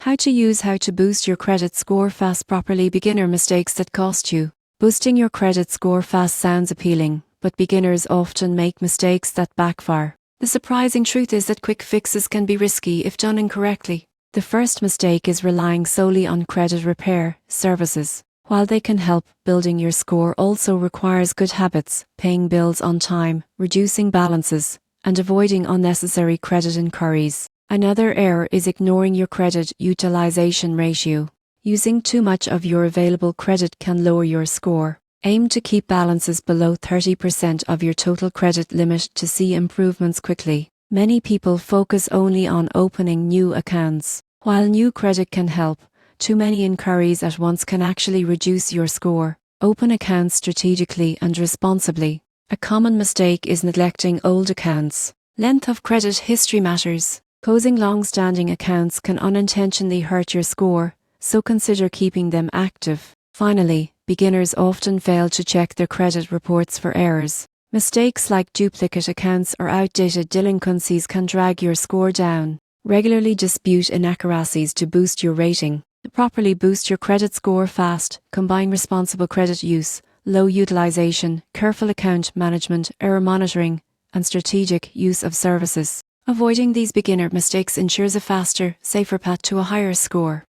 How to boost your credit score fast. Properly. Beginner mistakes that cost you. Boosting your credit score fast sounds appealing, but beginners often make mistakes that backfire. The surprising truth is that quick fixes can be risky if done incorrectly. The first mistake is relying solely on credit repair services. While they can help, building your score also requires good habits, paying bills on time, reducing balances, and avoiding unnecessary credit inquiries. Another error is ignoring your credit utilization ratio. Using too much of your available credit can lower your score. Aim to keep balances below 30% of your total credit limit to see improvements quickly. Many people focus only on opening new accounts. While new credit can help, too many inquiries at once can actually reduce your score. Open accounts strategically and responsibly. A common mistake is neglecting old accounts. Length of credit history matters. Closing long-standing accounts can unintentionally hurt your score, so consider keeping them active. Finally, beginners often fail to check their credit reports for errors. Mistakes like duplicate accounts or outdated delinquencies can drag your score down. Regularly dispute inaccuracies to boost your rating. To properly boost your credit score fast, combine responsible credit use, low utilization, careful account management, error monitoring, and strategic use of services. Avoiding these beginner mistakes ensures a faster, safer path to a higher score.